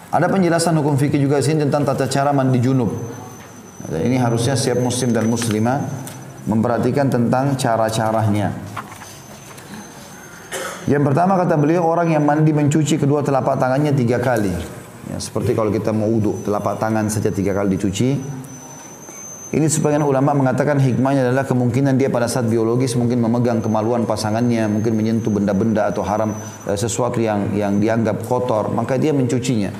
Ada penjelasan hukum fikih juga sini tentang tata cara mandi junub. Dan ini harusnya setiap muslim dan muslimah memperhatikan tentang cara-caranya. Yang pertama kata beliau, orang yang mandi mencuci kedua telapak tangannya 3 kali. Ya, seperti kalau kita mau wudu, telapak tangan saja 3 kali dicuci. Ini sebagian ulama mengatakan hikmahnya adalah kemungkinan dia pada saat biologis mungkin memegang kemaluan pasangannya, mungkin menyentuh benda-benda atau haram, sesuatu yang dianggap kotor, maka dia mencucinya.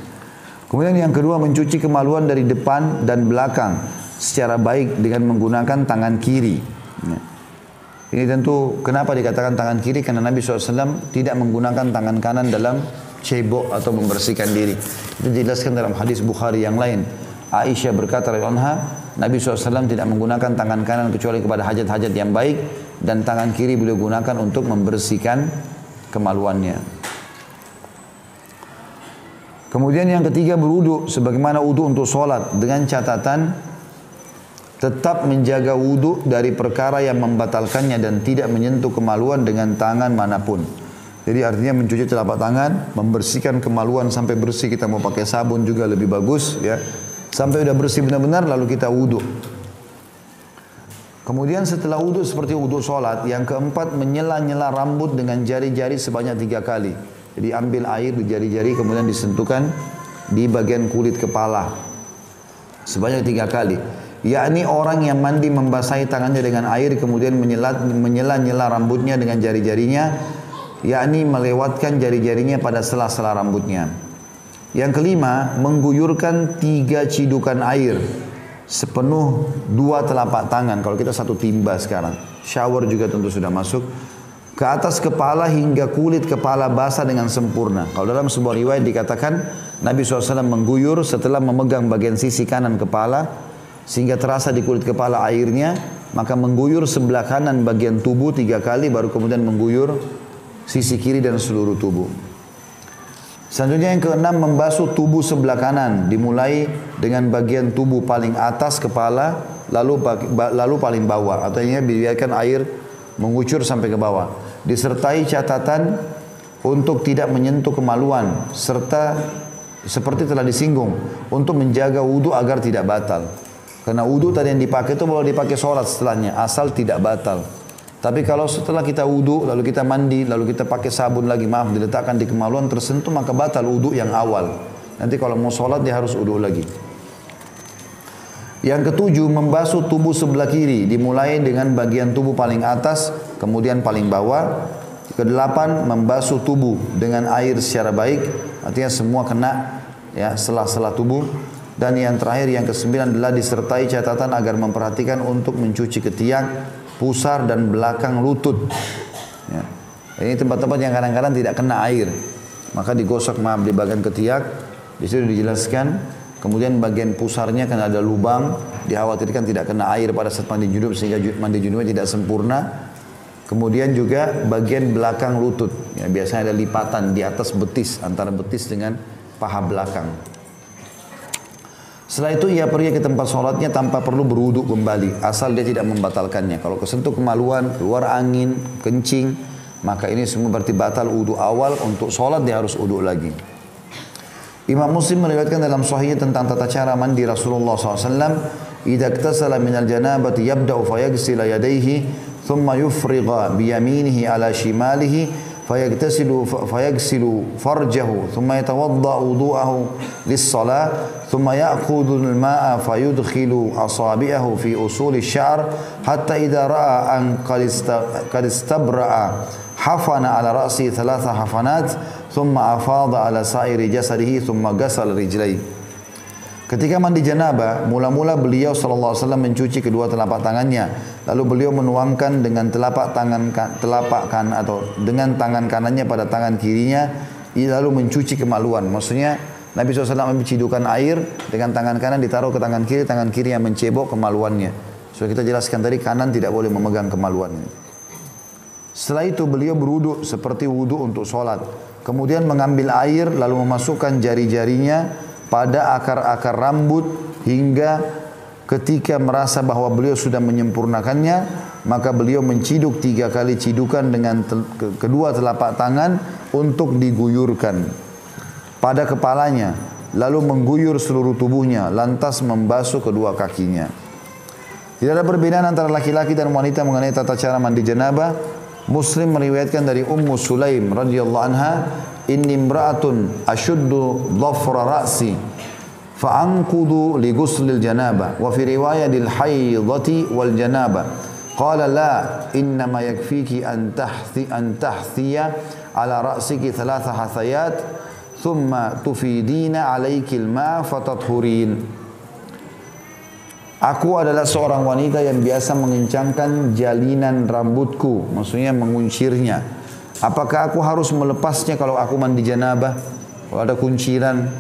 Kemudian yang kedua, mencuci kemaluan dari depan dan belakang secara baik dengan menggunakan tangan kiri. Ya. Ini tentu kenapa dikatakan tangan kiri, karena Nabi SAW tidak menggunakan tangan kanan dalam cebok atau membersihkan diri. Itu dijelaskan dalam hadis Bukhari yang lain. Aisyah berkata radhiyallahu anha, Nabi SAW tidak menggunakan tangan kanan kecuali kepada hajat-hajat yang baik, dan tangan kiri beliau gunakan untuk membersihkan kemaluannya. Kemudian yang ketiga, berwudu sebagaimana wudu untuk sholat, dengan catatan tetap menjaga wudu dari perkara yang membatalkannya dan tidak menyentuh kemaluan dengan tangan manapun. Jadi artinya mencuci telapak tangan, membersihkan kemaluan sampai bersih, kita mau pakai sabun juga lebih bagus ya. Sampai udah bersih benar-benar lalu kita wudu. Kemudian setelah wudu seperti wudu sholat, yang keempat menyela-nyela rambut dengan jari-jari sebanyak 3 kali. Jadi ambil air di jari-jari kemudian disentuhkan di bagian kulit kepala sebanyak 3 kali. Yakni orang yang mandi membasahi tangannya dengan air kemudian menyela-nyela rambutnya dengan jari-jarinya, yakni melewatkan jari-jarinya pada sela-sela rambutnya. Yang kelima, mengguyurkan 3 cidukan air sepenuh 2 telapak tangan. Kalau kita 1 timba sekarang, shower juga tentu sudah masuk, ke atas kepala hingga kulit kepala basah dengan sempurna. Kalau dalam sebuah riwayat dikatakan Nabi SAW mengguyur setelah memegang bagian sisi kanan kepala sehingga terasa di kulit kepala airnya, maka mengguyur sebelah kanan bagian tubuh 3 kali, baru kemudian mengguyur sisi kiri dan seluruh tubuh. Selanjutnya yang keenam, membasuh tubuh sebelah kanan, dimulai dengan bagian tubuh paling atas kepala, lalu paling bawah, atau ini biarkan air mengucur sampai ke bawah. Disertai catatan untuk tidak menyentuh kemaluan, serta seperti telah disinggung, untuk menjaga wudu agar tidak batal. Karena wudu tadi yang dipakai itu boleh dipakai sholat setelahnya, asal tidak batal. Tapi kalau setelah kita wudu, lalu kita mandi, lalu kita pakai sabun lagi, diletakkan di kemaluan tersentuh, maka batal wudu yang awal. Nanti kalau mau sholat dia harus wudu lagi. Yang ketujuh, membasuh tubuh sebelah kiri, dimulai dengan bagian tubuh paling atas, kemudian paling bawah. Kedelapan, membasuh tubuh dengan air secara baik, artinya semua kena ya sela-sela tubuh. Dan yang terakhir, yang kesembilan adalah disertai catatan agar memperhatikan untuk mencuci ketiak, pusar dan belakang lutut. Ya. Ini tempat-tempat yang kadang-kadang tidak kena air, maka digosok di bagian ketiak. Di situ dijelaskan. Kemudian bagian pusarnya kan ada lubang, dikhawatirkan tidak kena air pada saat mandi junub sehingga mandi junubnya tidak sempurna. Kemudian juga bagian belakang lutut. Ya, biasanya ada lipatan di atas betis, antara betis dengan paha belakang. Setelah itu ia pergi ke tempat sholatnya tanpa perlu berwudu kembali, asal dia tidak membatalkannya. Kalau kesentuh kemaluan, keluar angin, kencing, maka ini semua berarti batal wudu awal. Untuk sholat dia harus wudu lagi. Imam Muslim meriwayatkan dalam sahihnya tentang tata cara mandi Rasulullah SAW. Idza iktasala minal janabati yabda'u fayaghsila yadayhi thumma yufrigha biyaminihi ala shimalihi فيغسل فرجه ثم يتوضأ وضوءه للصلاة ثم يأخذ الماء فيدخل أصابعه في أصول الشعر حتى إذا رأى أن قد استبرأ حفن على رأسه 3 حفنات ثم أفاض على سائر جسده ثم غسل رجليه. Ketika mandi janabah, mula-mula beliau SAW mencuci kedua telapak tangannya. Lalu beliau menuangkan dengan telapak kanan atau dengan tangan kanannya pada tangan kirinya, lalu mencuci kemaluan. Maksudnya Nabi SAW ambil cidukan air dengan tangan kanan ditaruh ke tangan kiri yang mencebok kemaluannya. Sudah kita jelaskan tadi, kanan tidak boleh memegang kemaluannya. Setelah itu beliau berwudu seperti wudu untuk sholat. Kemudian mengambil air lalu memasukkan jari-jarinya pada akar-akar rambut hingga ketika merasa bahwa beliau sudah menyempurnakannya, maka beliau menciduk 3 kali cidukan dengan kedua telapak tangan untuk diguyurkan pada kepalanya. lalu mengguyur seluruh tubuhnya, lantas membasuh kedua kakinya. Tidak ada perbedaan antara laki-laki dan wanita mengenai tata cara mandi janabah. Muslim meriwayatkan dari Ummu Sulaim radhiyallahu anha, inni imra'atun ashuddu dhafra ra'si fa'anqudu li ghuslil janabah wa fi riwayatil haidati wal janabah. Qala la, innama yakfiki an tahthiya ala ra'siki thalatha hathayat thumma tufidina alaikil ma fatathurin. Aku adalah seorang wanita yang biasa mengencangkan jalinan rambutku, maksudnya menguncirnya. Apakah aku harus melepasnya kalau aku mandi janabah? Kalau ada kunciran,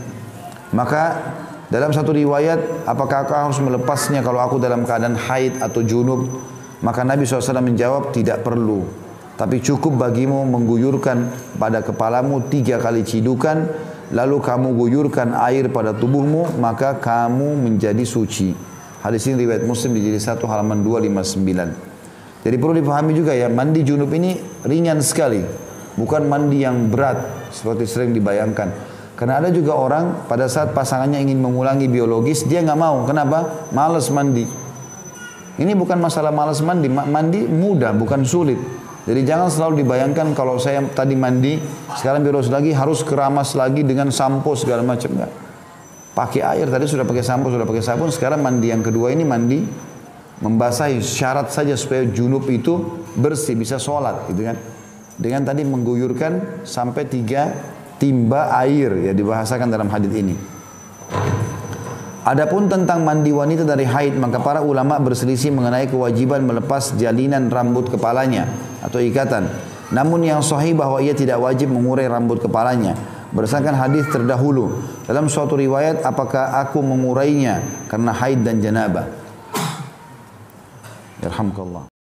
maka dalam satu riwayat, apakah aku harus melepasnya kalau aku dalam keadaan haid atau junub? Maka Nabi SAW menjawab, tidak perlu. Tapi cukup bagimu mengguyurkan pada kepalamu 3 kali cidukan, lalu kamu guyurkan air pada tubuhmu, maka kamu menjadi suci. Hadis ini riwayat Muslim di jilid 1 halaman 259. Jadi perlu dipahami juga ya, mandi junub ini ringan sekali, bukan mandi yang berat seperti sering dibayangkan. Karena ada juga orang pada saat pasangannya ingin mengulangi biologis, dia nggak mau. Kenapa? Malas mandi. Ini bukan masalah malas mandi, mandi mudah, bukan sulit. Jadi jangan selalu dibayangkan kalau saya tadi mandi, sekarang biologis lagi harus keramas lagi dengan sampo segala macam. Enggak. Pakai air, tadi sudah pakai sampo, sudah pakai sabun, sekarang mandi yang kedua ini mandi membasahi, syarat saja supaya junub itu bersih, bisa sholat gitu kan. Dengan tadi mengguyurkan sampai 3 timba air, ya dibahasakan dalam hadis ini. Adapun tentang mandi wanita dari haid, maka para ulama berselisih mengenai kewajiban melepas jalinan rambut kepalanya atau ikatan. Namun yang sahih bahwa ia tidak wajib mengurai rambut kepalanya. Berdasarkan hadis terdahulu, dalam suatu riwayat, apakah aku mengurainya karena haid dan janabah? Yarhamkallah.